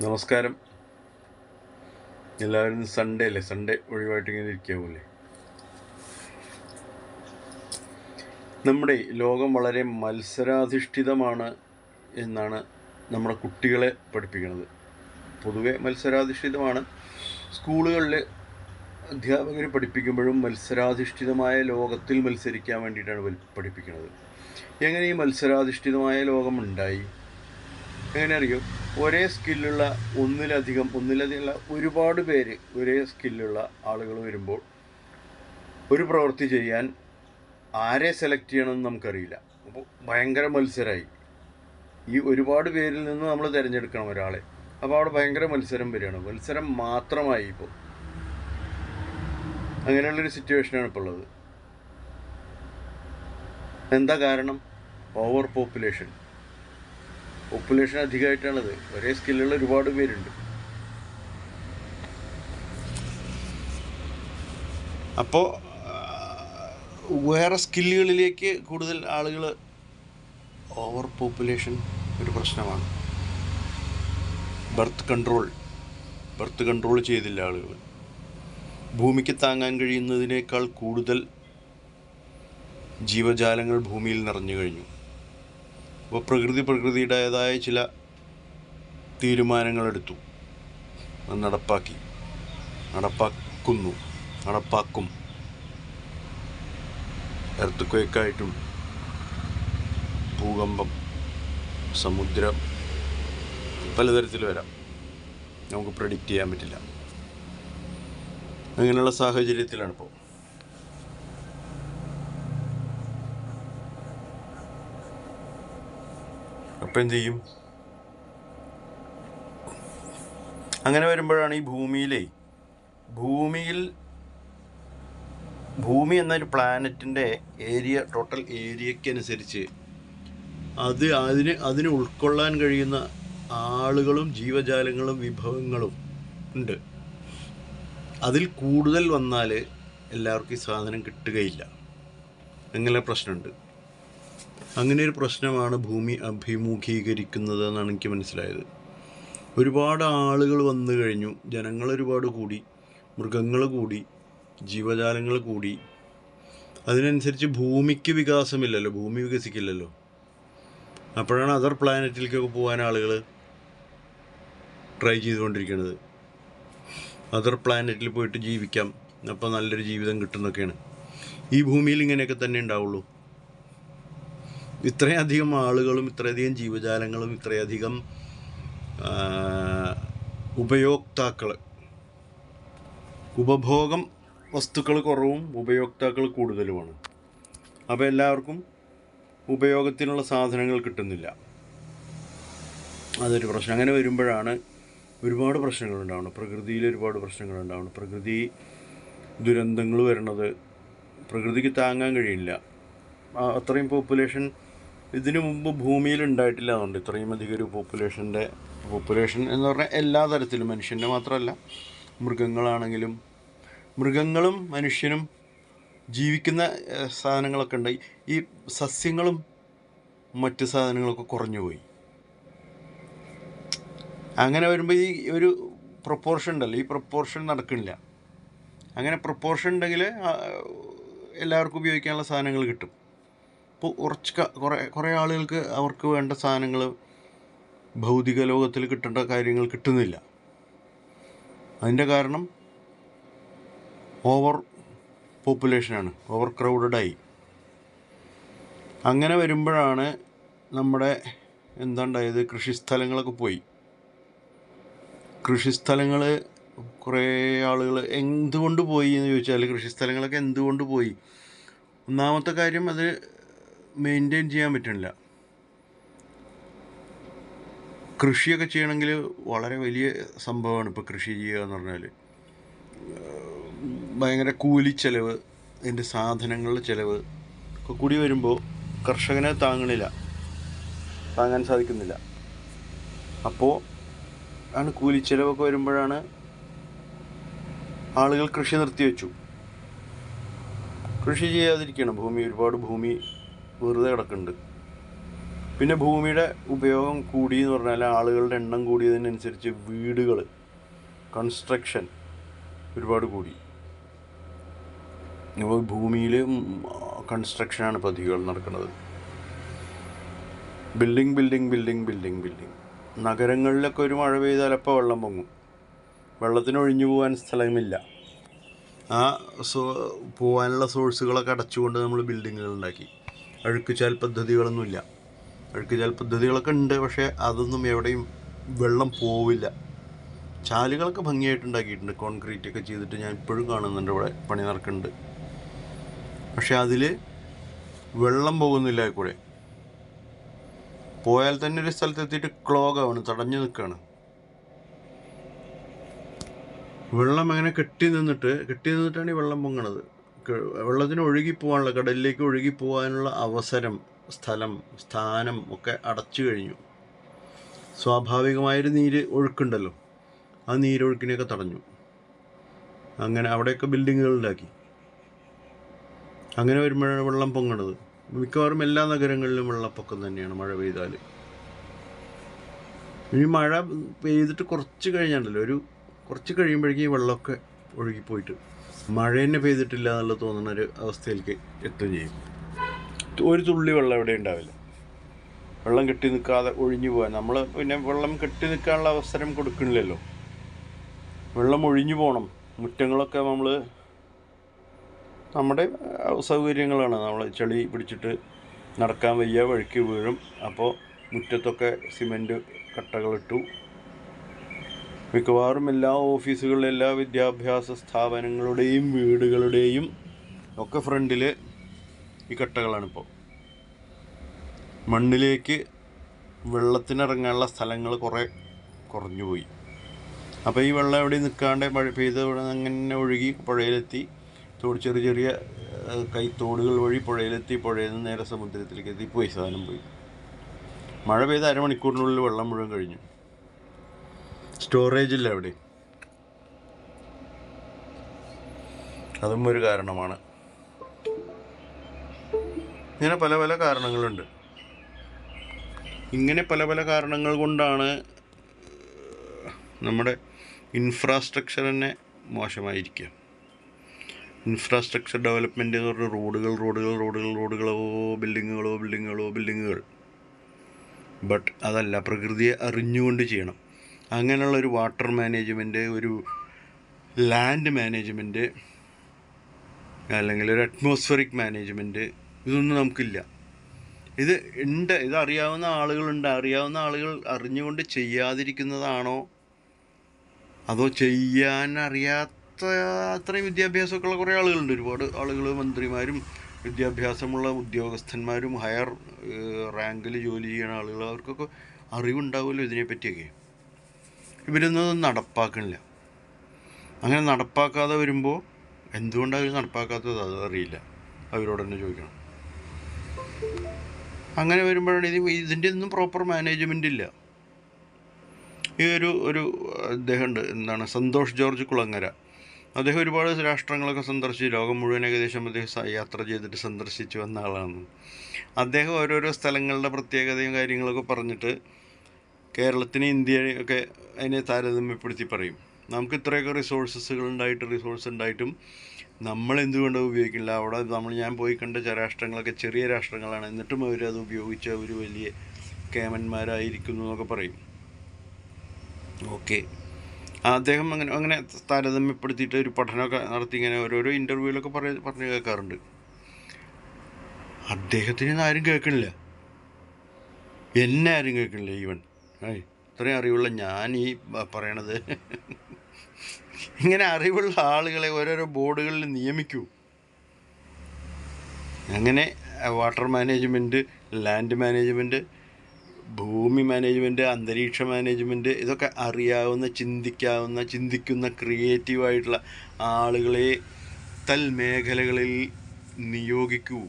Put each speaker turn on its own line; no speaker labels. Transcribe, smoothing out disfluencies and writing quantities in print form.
നമസ്കാരം. എല്ലാവരും സൺഡേ അല്ലേ, സൺഡേ ഒഴിവായിട്ട് ഇങ്ങനെ ഇരിക്കാവൂലേ? നമ്മുടെ ലോകം വളരെ മത്സരാധിഷ്ഠിതമാണ് എന്നാണ് നമ്മുടെ കുട്ടികളെ പഠിപ്പിക്കുന്നത്. പൊതുവെ മത്സരാധിഷ്ഠിതമാണ്. സ്കൂളുകളിൽ അധ്യാപകർ പഠിപ്പിക്കുമ്പോഴും മത്സരാധിഷ്ഠിതമായ ലോകത്തിൽ മത്സരിക്കാൻ വേണ്ടിയിട്ടാണ് പഠിപ്പിക്കുന്നത്. എങ്ങനെ ഈ മത്സരാധിഷ്ഠിതമായ ലോകം ഉണ്ടായി? എങ്ങനെ അറിയോ? ഒരേ സ്കില്ലുള്ള ഒന്നിലധികം ഒരുപാട് പേര്, ഒരേ സ്കില്ലുള്ള ആളുകൾ വരുമ്പോൾ ഒരു പ്രവൃത്തി ചെയ്യാൻ ആരെ സെലക്ട് ചെയ്യണമെന്ന് നമുക്കറിയില്ല. അപ്പോൾ ഭയങ്കര മത്സരമായി. ഈ ഒരുപാട് പേരിൽ നിന്ന് നമ്മൾ തിരഞ്ഞെടുക്കണം ഒരാളെ. അപ്പോൾ അവിടെ ഭയങ്കര മത്സരം വരികയാണ്. മത്സരം മാത്രമായി ഇപ്പോൾ. അങ്ങനെയുള്ളൊരു സിറ്റുവേഷനാണ് ഇപ്പോൾ ഉള്ളത്. എന്താ കാരണം? ഓവർ പോപ്പുലേഷൻ അധികമായിട്ടാണത്. ഒരേ സ്കില്ലുള്ള ഒരുപാട് പേരുണ്ട്. അപ്പോൾ വേറെ സ്കില്ലുകളിലേക്ക് കൂടുതൽ ആളുകൾ, ഓവർ പോപ്പുലേഷൻ ഒരു പ്രശ്നമാണ്. ബർത്ത് കൺട്രോൾ ചെയ്തില്ല ആളുകൾ. ഭൂമിക്ക് താങ്ങാൻ കഴിയുന്നതിനേക്കാൾ കൂടുതൽ ജീവജാലങ്ങൾ ഭൂമിയിൽ നിറഞ്ഞു കഴിഞ്ഞു. അപ്പോൾ പ്രകൃതിയുടേതായ ചില തീരുമാനങ്ങളെടുത്തു, അത് നടപ്പാക്കും. എർത്ത് ഭൂകമ്പം, സമുദ്രം, പലതരത്തിൽ വരാം. നമുക്ക് പ്രെഡിക്റ്റ് ചെയ്യാൻ പറ്റില്ല. അങ്ങനെയുള്ള സാഹചര്യത്തിലാണിപ്പോൾ. അപ്പം എന്ത് ചെയ്യും? അങ്ങനെ വരുമ്പോഴാണ് ഈ ഭൂമി എന്നൊരു പ്ലാനറ്റിൻ്റെ ടോട്ടൽ ഏരിയയ്ക്കനുസരിച്ച് അതിന് ഉൾക്കൊള്ളാൻ കഴിയുന്ന ആളുകളും ജീവജാലങ്ങളും വിഭവങ്ങളും ഉണ്ട്. അതിൽ കൂടുതൽ വന്നാൽ എല്ലാവർക്കും ഈ സാധനം കിട്ടുകയില്ല. അങ്ങനെ പ്രശ്നമുണ്ട്. അങ്ങനെ ഒരു പ്രശ്നമാണ് ഭൂമി അഭിമുഖീകരിക്കുന്നത് എന്നാണ് എനിക്ക് മനസ്സിലായത്. ഒരുപാട് ആളുകൾ വന്നു കഴിഞ്ഞു, ജനങ്ങൾ ഒരുപാട് കൂടി, മൃഗങ്ങൾ കൂടി, ജീവജാലങ്ങൾ കൂടി. അതിനനുസരിച്ച് ഭൂമിക്ക് വികാസമില്ലല്ലോ, ഭൂമി വികസിക്കില്ലല്ലോ. അപ്പോഴാണ് അതർ പ്ലാനറ്റിലേക്കൊക്കെ പോകാൻ ആളുകൾ ട്രൈ ചെയ്തുകൊണ്ടിരിക്കുന്നത്. അതർ പ്ലാനറ്റിൽ പോയിട്ട് ജീവിക്കാം, അപ്പോൾ നല്ലൊരു ജീവിതം കിട്ടുന്നൊക്കെയാണ്. ഈ ഭൂമിയിൽ ഇങ്ങനെയൊക്കെ തന്നെ ഉണ്ടാവുള്ളൂ. ഇത്രയധികം ആളുകളും ഇത്രയധികം ജീവജാലങ്ങളും ഇത്രയധികം ഉപഭോഗം വസ്തുക്കൾ കുറവും ഉപയോക്താക്കൾ കൂടുതലുമാണ്. അപ്പോൾ എല്ലാവർക്കും ഉപയോഗത്തിനുള്ള സാധനങ്ങൾ കിട്ടുന്നില്ല. അതൊരു പ്രശ്നം. അങ്ങനെ വരുമ്പോഴാണ് ഒരുപാട് പ്രശ്നങ്ങളുണ്ടാവുന്നത്. പ്രകൃതിയിൽ ഒരുപാട് പ്രശ്നങ്ങളുണ്ടാവുന്നത്. പ്രകൃതി ദുരന്തങ്ങൾ വരുന്നത്. പ്രകൃതിക്ക് താങ്ങാൻ കഴിയില്ല. അത്രയും പോപ്പുലേഷൻ ഇതിനു മുമ്പ് ഭൂമിയിൽ ഉണ്ടായിട്ടില്ല. അതുകൊണ്ട് ഇത്രയും അധികം ഒരു പോപ്പുലേഷൻ എന്ന് പറഞ്ഞാൽ എല്ലാ തരത്തിലും, മനുഷ്യൻ്റെ മാത്രമല്ല, മൃഗങ്ങളും മനുഷ്യനും ജീവിക്കുന്ന സാധനങ്ങളൊക്കെ ഉണ്ട്. ഈ സസ്യങ്ങളും മറ്റ് സാധനങ്ങളൊക്കെ കുറഞ്ഞു പോയി. അങ്ങനെ വരുമ്പോൾ ഈ ഒരു പ്രൊപ്പോർഷൻ ഉണ്ടല്ലോ, ഈ പ്രൊപ്പോർഷൻ നടക്കണില്ല. അങ്ങനെ പ്രൊപ്പോർഷൻ ഉണ്ടെങ്കിൽ എല്ലാവർക്കും ഉപയോഗിക്കാനുള്ള സാധനങ്ങൾ കിട്ടും. ഇപ്പോൾ കുറേ ആളുകൾക്ക് അവർക്ക് വേണ്ട സാധനങ്ങൾ ഭൗതിക ലോകത്തിൽ കിട്ടേണ്ട കാര്യങ്ങൾ കിട്ടുന്നില്ല. അതിൻ്റെ കാരണം ഓവർ പോപ്പുലേഷനാണ്, ഓവർ ക്രൗഡഡായി. അങ്ങനെ വരുമ്പോഴാണ് നമ്മുടെ എന്താണ്ടായത്, കൃഷിസ്ഥലങ്ങളൊക്കെ പോയി. കൃഷിസ്ഥലങ്ങൾ കുറേ ആളുകൾ എന്തുകൊണ്ട് പോയി എന്ന് ചോദിച്ചാൽ, കൃഷിസ്ഥലങ്ങളൊക്കെ എന്തുകൊണ്ട് പോയി? ഒന്നാമത്തെ കാര്യം, അത് മെയിൻറ്റെയിൻ ചെയ്യാൻ പറ്റുന്നില്ല. കൃഷിയൊക്കെ ചെയ്യണമെങ്കിൽ വളരെ വലിയ സംഭവമാണ് ഇപ്പോൾ കൃഷി ചെയ്യുക എന്ന് പറഞ്ഞാൽ. ഭയങ്കര കൂലി ചെലവ്, അതിൻ്റെ സാധനങ്ങളുടെ ചിലവ് ഒക്കെ കൂടി വരുമ്പോൾ കർഷകനെ താങ്ങാൻ സാധിക്കുന്നില്ല. അപ്പോൾ ആണ് കൂലിച്ചെലവൊക്കെ വരുമ്പോഴാണ് ആളുകൾ കൃഷി നിർത്തിവെച്ചു. കൃഷി ചെയ്യാതിരിക്കണം. ഒരുപാട് ഭൂമി വെറുതെ കിടക്കുന്നുണ്ട്. പിന്നെ ഭൂമിയുടെ ഉപയോഗം കൂടി എന്ന് പറഞ്ഞാൽ ആളുകളുടെ എണ്ണം കൂടിയതിനനുസരിച്ച് വീടുകൾ കൺസ്ട്രക്ഷൻ ഒരുപാട് കൂടി. അപ്പോൾ ഭൂമിയിൽ കൺസ്ട്രക്ഷനാണ് പദ്ധതികൾ നടക്കുന്നത്. ബിൽഡിങ്. നഗരങ്ങളിലൊക്കെ ഒരു മഴ പെയ്താൽ അപ്പോൾ വെള്ളം പൊങ്ങും. വെള്ളത്തിന് ഒഴിഞ്ഞു പോകാൻ സ്ഥലമില്ല. ആ പോകാനുള്ള സോഴ്സുകളൊക്കെ അടച്ചുകൊണ്ട് നമ്മൾ ബിൽഡിങ്ങുകൾ ഉണ്ടാക്കി. അഴുക്കുചാൽ പദ്ധതികളൊന്നുമില്ല. അഴുക്കുചാൽ പദ്ധതികളൊക്കെ ഉണ്ട്, പക്ഷേ അതൊന്നും എവിടെയും വെള്ളം പോവില്ല. ചാലുകളൊക്കെ ഭംഗിയായിട്ട് ഉണ്ടാക്കിയിട്ടുണ്ട്, കോൺക്രീറ്റ് ഒക്കെ ചെയ്തിട്ട് ഞാൻ ഇപ്പോഴും കാണുന്നുണ്ട് ഇവിടെ പണി നടക്കുന്നുണ്ട്. പക്ഷെ അതിൽ വെള്ളം പോകുന്നില്ല. കൂടെ പോയാൽ തന്നെ ഒരു സ്ഥലത്തെത്തിയിട്ട് ക്ലോഗാണ്, തടഞ്ഞു നിൽക്കുകയാണ്. വെള്ളം അങ്ങനെ കെട്ടി നിന്നിട്ടാണ് ഈ വെള്ളം പൊങ്ങണത്. വെള്ളത്തിന് ഒഴുകിപ്പോകാനുള്ള, കടലിലേക്ക് ഒഴുകിപ്പോകാനുള്ള അവസരം, സ്ഥാനം ഒക്കെ അടച്ചു കഴിഞ്ഞു. സ്വാഭാവികമായൊരു നീര് ഒഴുക്കുണ്ടല്ലോ, ആ നീരൊഴുക്കിനെയൊക്കെ തടഞ്ഞു. അങ്ങനെ അവിടെയൊക്കെ ബിൽഡിങ്ങുകൾ ഉണ്ടാക്കി. അങ്ങനെ വരുമ്പോഴാണ് വെള്ളം പൊങ്ങണത്. മിക്കവാറും എല്ലാ നഗരങ്ങളിലും വെള്ളപ്പൊക്കം തന്നെയാണ് മഴ പെയ്താൽ. ഇനി മഴ പെയ്തിട്ട് കുറച്ച് കഴിയുമ്പോഴേക്കും ഈ വെള്ളമൊക്കെ ഒഴുകിപ്പോയിട്ട് മഴ തന്നെ പെയ്തിട്ടില്ല എന്നുള്ള തോന്നുന്നൊരു അവസ്ഥയിലേക്ക് എത്തുകയും ചെയ്യും. ഒരു തുള്ളി വെള്ളം എവിടെ ഉണ്ടാവില്ല. വെള്ളം കെട്ടി നിൽക്കാതെ ഒഴിഞ്ഞു പോകാൻ നമ്മൾ പിന്നെ വെള്ളം കെട്ടി നിൽക്കാനുള്ള അവസരം കൊടുക്കണില്ലല്ലോ. വെള്ളം ഒഴിഞ്ഞു പോകണം. മുറ്റങ്ങളൊക്കെ നമ്മുടെ സൗകര്യങ്ങളാണ്. നമ്മൾ ചെളി പിടിച്ചിട്ട് നടക്കാൻ വയ്യ, വഴുക്കി വീഴും. അപ്പോൾ മുറ്റത്തൊക്കെ സിമൻറ്റ് കട്ടകളിട്ടു. മിക്കവാറും എല്ലാ ഓഫീസുകളിലും എല്ലാ വിദ്യാഭ്യാസ സ്ഥാപനങ്ങളുടെയും വീടുകളുടെയും ഒക്കെ ഫ്രണ്ടിൽ ഈ കട്ടകളാണിപ്പോൾ. മണ്ണിലേക്ക് വെള്ളത്തിനിറങ്ങാനുള്ള സ്ഥലങ്ങൾ കുറഞ്ഞുപോയി. അപ്പോൾ ഈ വെള്ളം എവിടെ നിൽക്കാണ്ട് മഴ പെയ്ത് അങ്ങനെ ഒഴുകി പുഴയിലെത്തി. ചെറിയ കൈത്തോടുകൾ വഴി പുഴയിലെത്തി. പുഴയിൽ നിന്ന് നേരെ സമുദ്രത്തിലേക്ക് എത്തിപ്പോയി, സാധനം പോയി. മഴ പെയ്ത് അരമണിക്കൂറിനുള്ളിൽ വെള്ളം മുഴുവൻ കഴിഞ്ഞു. സ്റ്റോറേജ് ഇല്ല എവിടെ. അതും ഒരു കാരണമാണ്. ഇങ്ങനെ പല പല കാരണങ്ങളുണ്ട്. ഇങ്ങനെ പല പല കാരണങ്ങൾ കൊണ്ടാണ് നമ്മുടെ ഇൻഫ്രാസ്ട്രക്ചർ തന്നെ മോശമായിരിക്കുക. ഇൻഫ്രാസ്ട്രക്ചർ ഡെവലപ്മെൻറ്റ് എന്ന് പറഞ്ഞാൽ റോഡുകളോ ബിൽഡിങ്ങുകൾ. ബട്ട് അതല്ല, പ്രകൃതിയെ അറിഞ്ഞുകൊണ്ട് ചെയ്യണം. അങ്ങനെയുള്ളൊരു വാട്ടർ മാനേജ്മെൻറ്റ്, ഒരു ലാൻഡ് മാനേജ്മെൻറ്റ്, അല്ലെങ്കിൽ ഒരു അറ്റ്മോസ്ഫറിക് മാനേജ്മെൻറ്റ്, ഇതൊന്നും നമുക്കില്ല. ഇത് അറിയാവുന്ന ആളുകളുണ്ട്. അറിയാവുന്ന ആളുകൾ അറിഞ്ഞുകൊണ്ട് ചെയ്യാതിരിക്കുന്നതാണോ, അതോ ചെയ്യാൻ അറിയാത്ത അത്രയും വിദ്യാഭ്യാസമൊക്കെ ഉള്ള കുറേ ആളുകളുണ്ട്. ഒരുപാട് ആളുകൾ, മന്ത്രിമാരും വിദ്യാഭ്യാസമുള്ള ഉദ്യോഗസ്ഥന്മാരും ഹയർ റാങ്കിൽ ജോലി ചെയ്യുന്ന ആളുകൾ, അവർക്കൊക്കെ അറിവുണ്ടാവുമല്ലോ ഇതിനെപ്പറ്റിയൊക്കെ. ഇവരൊന്നും നടപ്പാക്കണില്ല. അങ്ങനെ നടപ്പാക്കാതെ വരുമ്പോൾ എന്തുകൊണ്ടാണ് അവർ നടപ്പാക്കാത്തത് അതറിയില്ല. അവരോട് തന്നെ ചോദിക്കണം. അങ്ങനെ വരുമ്പോഴാണ് ഇതിൻ്റെ ഒന്നും പ്രോപ്പർ മാനേജ്മെൻ്റ് ഇല്ല. ഈ ഒരു അദ്ദേഹമുണ്ട്, സന്തോഷ് ജോർജ് കുളങ്ങര. അദ്ദേഹം ഒരുപാട് രാഷ്ട്രങ്ങളൊക്കെ സന്ദർശിച്ചു. ലോകം മുഴുവൻ ഏകദേശം അദ്ദേഹം യാത്ര ചെയ്തിട്ട് സന്ദർശിച്ചു വന്ന ആളാണ്. അദ്ദേഹം ഓരോരോ സ്ഥലങ്ങളുടെ പ്രത്യേകതയും കാര്യങ്ങളൊക്കെ പറഞ്ഞിട്ട് കേരളത്തിന്, ഇന്ത്യയൊക്കെ അതിനെ താരതമ്യപ്പെടുത്തി പറയും. നമുക്ക് ഇത്രയൊക്കെ റിസോഴ്സ് ഉണ്ടായിട്ടും നമ്മൾ എന്തുകൊണ്ട് ഉപയോഗിക്കില്ല? അവിടെ ഞാൻ പോയി കണ്ട രാഷ്ട്രങ്ങളൊക്കെ ചെറിയ രാഷ്ട്രങ്ങളാണ്, എന്നിട്ടും അവരത് ഉപയോഗിച്ച് അവർ വലിയ കേമന്മാരായിരിക്കുന്നു എന്നൊക്കെ പറയും. ഓക്കെ, അദ്ദേഹം അങ്ങനെ താരതമ്യപ്പെടുത്തിയിട്ട് ഒരു പഠനമൊക്കെ നടത്തി ഇങ്ങനെ ഓരോരോ ഇൻ്റർവ്യൂവിലൊക്കെ പറഞ്ഞു കേൾക്കാറുണ്ട്. അദ്ദേഹത്തിന് ആരും കേൾക്കണില്ല, എന്നെ ആരും കേൾക്കണില്ല. ഈവൻ ഇത്രയും അറിവുള്ള ഞാൻ ഈ പറയണത്, ഇങ്ങനെ അറിവുള്ള ആളുകളെ ഓരോരോ ബോർഡുകളിൽ നിയമിക്കൂ. അങ്ങനെ വാട്ടർ മാനേജ്മെൻറ്റ്, ലാൻഡ് മാനേജ്മെൻറ്റ്, ഭൂമി മാനേജ്മെൻറ്റ്, അന്തരീക്ഷ മാനേജ്മെൻറ്റ്, ഇതൊക്കെ അറിയാവുന്ന, ചിന്തിക്കുന്ന ക്രിയേറ്റീവായിട്ടുള്ള ആളുകളെ മേഖലകളിൽ നിയോഗിക്കൂ.